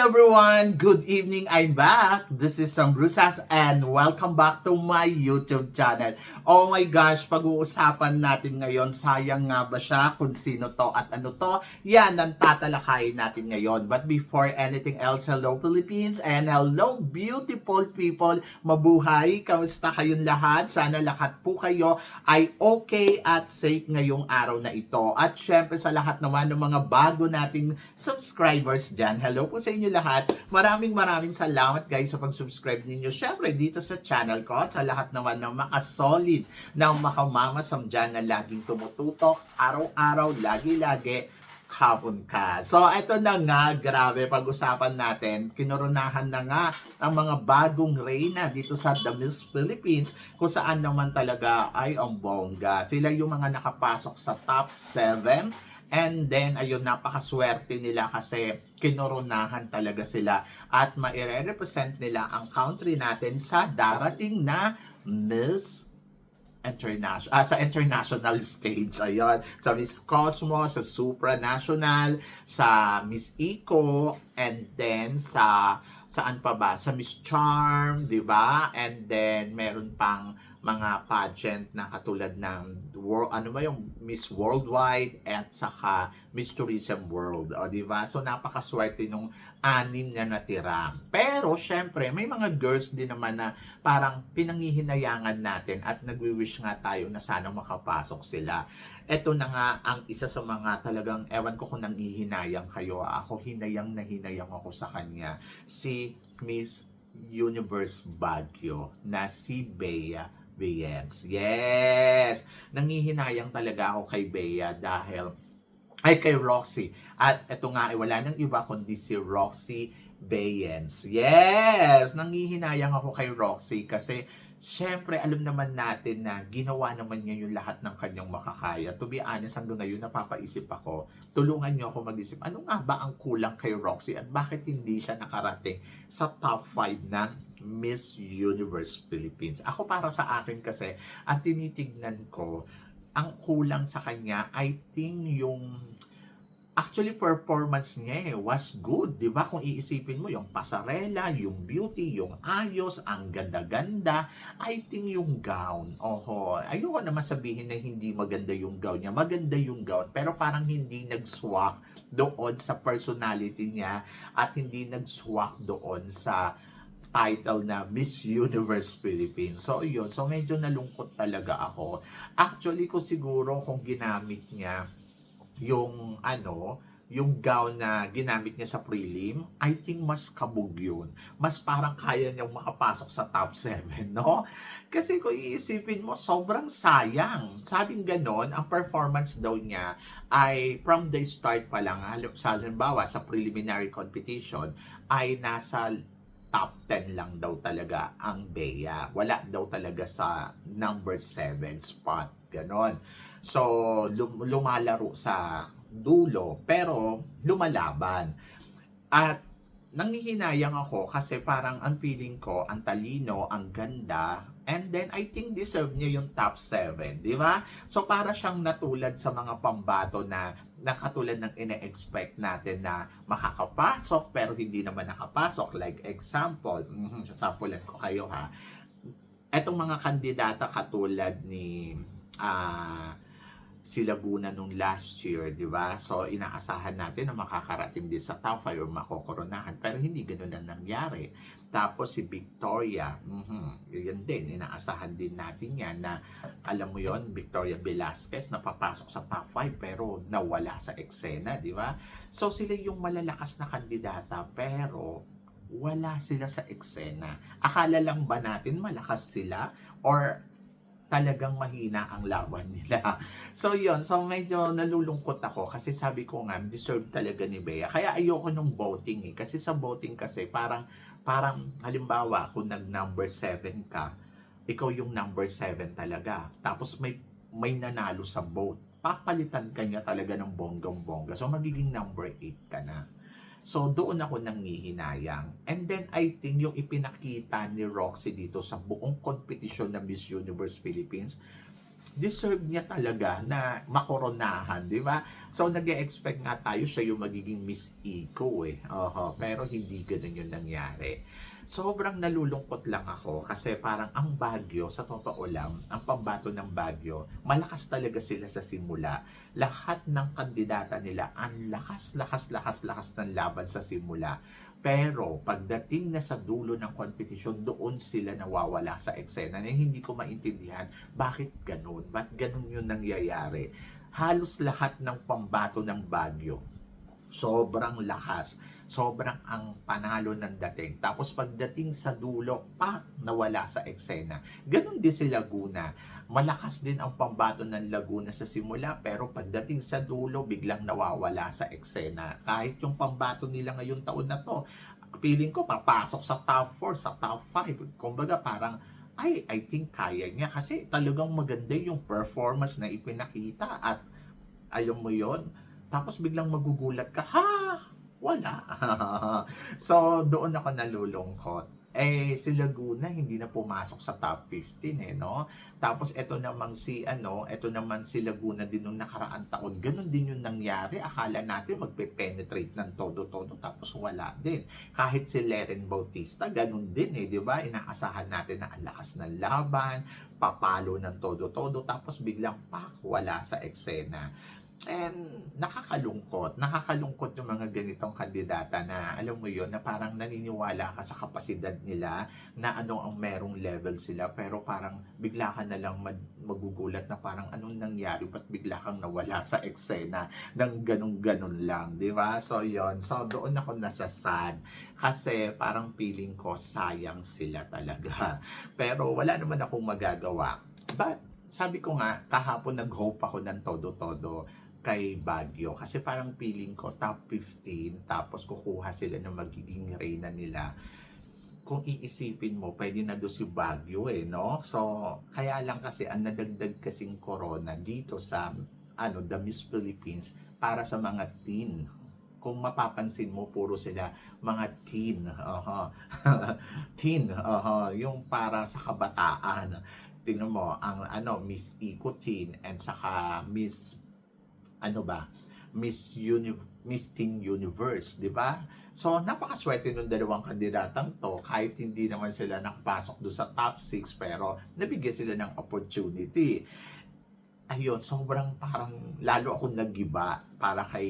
everyone! Good evening! I'm back! This is Sam Brusas and welcome back to my YouTube channel. Oh my gosh, pag-uusapan natin ngayon, sayang nga ba siya kung sino to at ano to? Yan ang tatalakayin natin ngayon. But before anything else, hello Philippines and hello beautiful people! Mabuhay! Kamusta kayong lahat? Sana lahat po kayo ay okay at safe ngayong araw na ito. At syempre sa lahat naman ng mga bago nating subscribers dyan, hello po sa inyo lahat. Maraming salamat guys sa pag-subscribe ninyo. Syempre dito sa channel ko at sa lahat naman ng makasolid na makamamasam dyan na laging tumututok, araw-araw, lagi-lagi, hapon ka. So, eto na nga, grabe, pag-usapan natin, kinurunahan na nga ang mga bagong reyna dito sa The Miss Philippines, kung saan naman talaga ay ang bongga. Sila yung mga nakapasok sa top 7. And then, ayun, napakaswerte nila kasi kinurunahan talaga sila at maire-represent nila ang country natin sa darating na Miss International, sa international stage. Ayun, sa Miss Cosmos, sa Supranational, sa Miss Eco, and then saan pa ba? Sa Miss Charm, di ba? And then, meron pang mga pageant na katulad ng yung Miss Worldwide at saka Miss Tourism World, o di ba? So napakaswerte nung 6 na natira. Pero syempre, may mga girls din naman na parang pinanghihinayangan natin at nagwi-wish nga tayo na sana makapasok sila. Ito na nga ang isa sa mga talagang, ewan ko kung nanghihinayang kayo. Ako, hinayang ako sa kanya. Si Miss Universe Baguio na si Bea Bayens. Yes! Nangihinayang talaga ako kay Bea dahil kay Roxy. At ito nga ay wala nang iba kundi si Roxy Bayens. Yes! Nangihinayang ako kay Roxy kasi syempre alam naman natin na ginawa naman niya yung lahat ng kanyang makakaya. To be honest, hanggang ngayon napapaisip ako, tulungan niyo ako mag-isip, ano nga ba ang kulang kay Roxy at bakit hindi siya nakarating sa top 5 ng Miss Universe Philippines? Ako, para sa akin kasi, ang tinitignan ko, ang kulang sa kanya, I think yung actually performance niya was good, 'di ba? Kung iisipin mo yung pasarela, yung beauty, yung ayos, ang ganda-ganda, I think yung gown. Oho, ayoko naman sabihin na hindi maganda yung gown niya. Maganda yung gown, pero parang hindi nag-swak doon sa personality niya at hindi nag-swak doon sa title na Miss Universe Philippines. So, yun. So, medyo nalungkot talaga ako. Actually, ko siguro kung ginamit niya yung yung gown na ginamit niya sa prelim, I think mas kabog yun. Mas parang kaya niyang makapasok sa top 7, no? Kasi kung iisipin mo, sobrang sayang. Sabing ganon, ang performance daw niya ay from the start pa lang, sa halimbawa, sa preliminary competition, ay nasa top 10 lang daw talaga ang Bea. Wala daw talaga sa number 7 spot. Ganon. So, lumalaro sa dulo, pero lumalaban. At nanghihinayang ako kasi parang ang feeling ko, ang talino, ang ganda, and then I think deserve niya yung top 7, di ba? So, para siyang natulad sa mga pambato na katulad ng ine-expect natin na makakapasok pero hindi naman nakapasok. Like example, sasampulan ko kayo ha. Etong mga kandidata katulad ni si Laguna nung last year, di ba? So, inaasahan natin na makakarating din sa top 5 o makokoronahan. Pero hindi ganoon na nangyari. Tapos si Victoria, yun din, inaasahan din natin yan na, alam mo yon, Victoria Velasquez, napapasok sa top 5 pero nawala sa eksena, di ba? So, sila yung malalakas na kandidata pero wala sila sa eksena. Akala lang ba natin malakas sila or talagang mahina ang laban nila? So yun, so medyo nalulungkot ako kasi sabi ko nga, deserve talaga ni Bea. Kaya ayoko nung voting kasi sa voting kasi parang halimbawa kung nag number 7 ka, ikaw yung number 7 talaga. Tapos may nanalo sa vote. Papalitan ka niya talaga ng bonggang-bongga. So magiging number 8 ka na. So, doon ako nangihinayang. And then, I think yung ipinakita ni Roxy dito sa buong kompetisyon ng Miss Universe Philippines, deserve niya talaga na makoronahan, di ba? So, nag-expect nga tayo siya yung magiging Miss Eco eh. Oho, pero hindi ganun yung nangyari. Sobrang nalulungkot lang ako kasi parang ang Baguio, sa totoo lang, ang pambato ng Baguio, malakas talaga sila sa simula. Lahat ng kandidata nila, ang lakas ng laban sa simula. Pero pagdating na sa dulo ng kompetisyon, doon sila nawawala sa eksena. Na hindi ko maintindihan bakit ganun, bakit ganun yung nangyayari. Halos lahat ng pambato ng Baguio, sobrang lakas, sobrang ang panalo ng dating. Tapos pagdating sa dulo, nawala sa eksena. Ganon din si Laguna. Malakas din ang pambato ng Laguna sa simula, pero pagdating sa dulo, biglang nawawala sa eksena. Kahit yung pambato nila ngayong taon na to, feeling ko papasok sa top 4, sa top 5. Kumbaga parang, I think kaya niya kasi talagang maganda yung performance na ipinakita at alam mo yon. Tapos biglang magugulat ka, wala. So, doon ako nalulungkot. Si Laguna hindi na pumasok sa top 15 no? Tapos ito naman si Laguna din nung nakaraang taon. Ganon din yung nangyari. Akala natin magpe-penetrate ng todo-todo tapos wala din. Kahit si Leren Bautista, ganon din di ba? Inaasahan natin na ang lakas ng laban, papalo ng todo-todo tapos biglang wala sa eksena. And nakakalungkot yung mga ganitong kandidata na alam mo yon na parang naniniwala ka sa kapasidad nila na ang merong level sila pero parang bigla ka na lang magugulat na parang anong nangyari ba't bigla kang nawala sa eksena ng ganun lang, di ba? So yon, so doon ako nasasad kasi parang feeling ko sayang sila talaga pero wala naman akong magagawa. But sabi ko nga kahapon nag-hope ako ng todo-todo kay Baguio kasi parang feeling ko top 15 tapos kukuha sila ng magiging reyna nila. Kung iisipin mo, pwede na doon si Baguio no? So, kaya lang kasi ang nadagdag kasing corona dito sa The Miss Philippines para sa mga teen. Kung mapapansin mo, puro sila mga teen. Teen, yung para sa kabataan. Tingnan mo, ang Miss Eco Teen and saka Miss Miss Teen Universe, di ba? So, napakaswerte nung dalawang kandidatang to, kahit hindi naman sila nakapasok doon sa top 6, pero nabigyan sila ng opportunity. Ayun, sobrang parang lalo akong nagiba para kay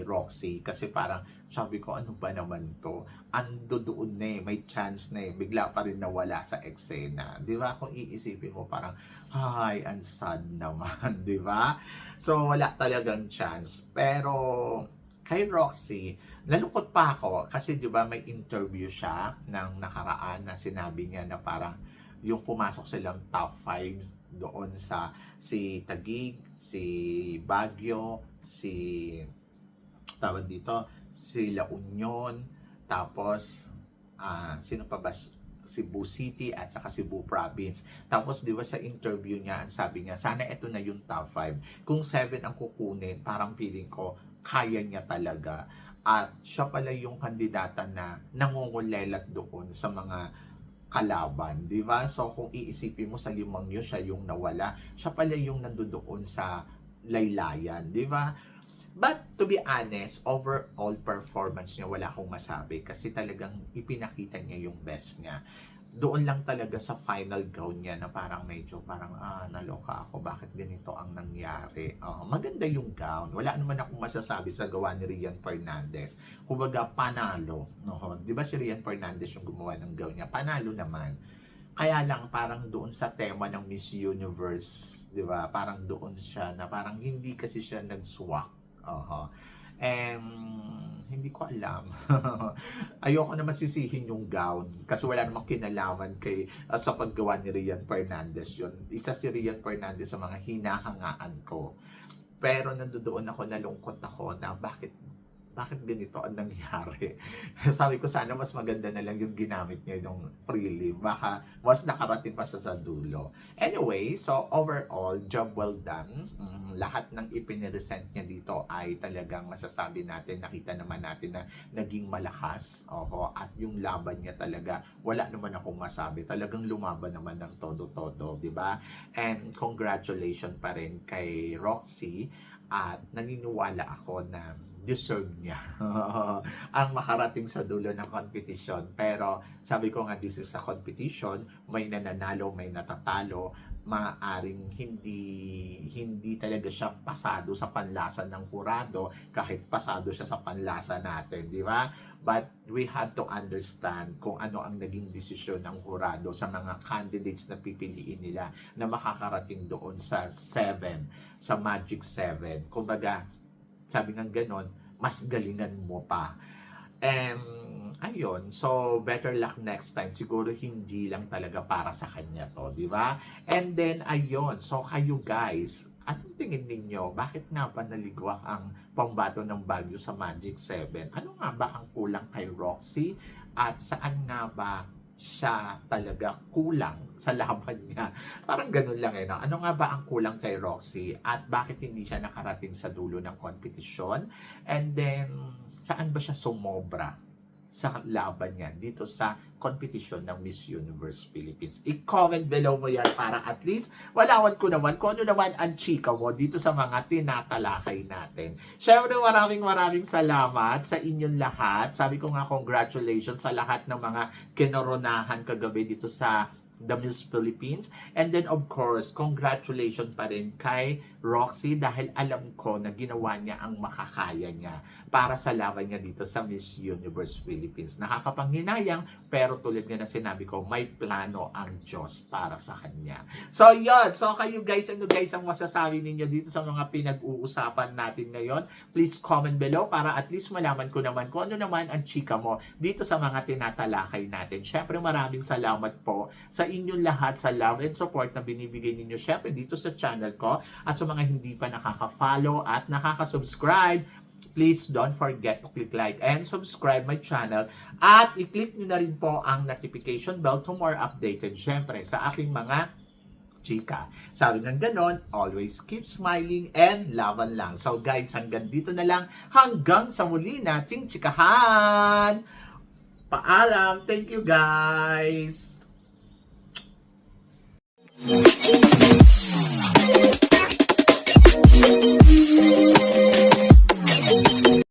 Roxy kasi parang sabi ko ano ba naman to, ando doon may chance bigla pa rin nawala sa eksena, di ba? Kung iisipin mo parang ang sad naman, di ba? So wala talagang chance. Pero kay Roxy, nalungkot pa ako kasi di ba may interview siya ng nakaraan na sinabi niya na parang yung pumasok silang top 5 doon sa si Taguig, si Baguio, si La Union, tapos sino pa ba, Cebu City at saka Cebu Province. Tapos di ba sa interview niya, ang sabi niya, sana ito na yung top 5. Kung 7 ang kukunin, parang feeling ko kaya niya talaga. At siya pala yung kandidata na nangungulelat doon sa mga kalaban, di ba? So kung iisipin mo sa 5 yun, siya yung nawala. Siya pala yung nandoon sa laylayan, di ba? But to be honest, overall performance niya wala akong masabi kasi talagang ipinakita niya yung best niya. Doon lang talaga sa final gown niya na parang medyo naloka ako, bakit ganito ang nangyari. Maganda yung gown, wala naman akong masasabi sa gawa ni Rian Fernandez. Kumbaga panalo, di ba si Rian Fernandez yung gumawa ng gown niya, panalo naman. Kaya lang parang doon sa tema ng Miss Universe, di ba, parang doon siya na parang hindi kasi siya nag-swak. Hindi ko alam. Ayoko na masisihin yung gown kasi wala namang kinalaman sa paggawa ni Rian Fernandez yun. Isa si Rian Fernandez sa mga hinahangaan ko. Pero nandoon ako, nalungkot ako na bakit bakit ganito ang nangyari? Sabi ko, sana mas maganda na lang yung ginamit niya yung freely. Baka mas nakarating pa sa dulo. Anyway, so overall, job well done. Lahat ng ipiniresent niya dito ay talagang masasabi natin, nakita naman natin na naging malakas. Oho, at yung laban niya talaga, wala naman akong masabi. Talagang lumaban naman ng todo-todo, di ba? And congratulations pa rin kay Roxy. At naniniwala ako na deserve niya ang makarating sa dulo ng competition. Pero sabi ko nga, this is a competition, may nananalo, may natatalo, maaaring hindi talaga siya pasado sa panlasa ng hurado kahit pasado siya sa panlasa natin, di ba? But we had to understand kung ano ang naging desisyon ng hurado sa mga candidates na pipiliin nila na makakarating doon sa 7, sa Magic 7. Kumbaga, sabi nga ganon, mas galingan mo pa. And ayun, so better luck next time. Siguro hindi lang talaga para sa kanya to, di ba? And then ayun, so kayo guys, anong tingin ninyo? Bakit nga ba naligwak ang pambato ng Baguio sa Magic 7? Ano nga ba ang kulang kay Roxy? At saan nga ba siya talaga kulang sa laban niya? Parang ganun lang no? Ano nga ba ang kulang kay Roxy? At bakit hindi siya nakarating sa dulo ng kompetisyon? And then, saan ba siya sumobra sa laban niya dito sa competition ng Miss Universe Philippines? I-comment below mo yan para at least walawan ko naman kung ano naman ang chika mo dito sa mga tinatalakay natin. Syempre maraming salamat sa inyong lahat. Sabi ko nga congratulations sa lahat ng mga kinoronahan kagabi dito sa the Miss Philippines. And then of course, congratulations pa rin kay Roxy dahil alam ko na ginawa niya ang makakaya niya para sa laban niya dito sa Miss Universe Philippines. Nakakapanghinayang pero tulad nga na sinabi ko, may plano ang Diyos para sa kanya. So yun, so kayo guys, ano guys ang masasabi ninyo dito sa mga pinag-uusapan natin ngayon? Please comment below para at least malaman ko naman kung ano naman ang chika mo dito sa mga tinatalakay natin. Syempre maraming salamat po sa inyong lahat sa love and support na binibigay ninyo syempre dito sa channel ko. At sa mga hindi pa nakaka-follow at nakaka-subscribe, please don't forget to click like and subscribe my channel at i-click nyo na rin po ang notification bell to more updated syempre sa aking mga chika. Sabi ng ganon, always keep smiling and laban lang. So guys, hanggang dito na lang. Hanggang sa muli nating chikahan. Paalam. Thank you guys.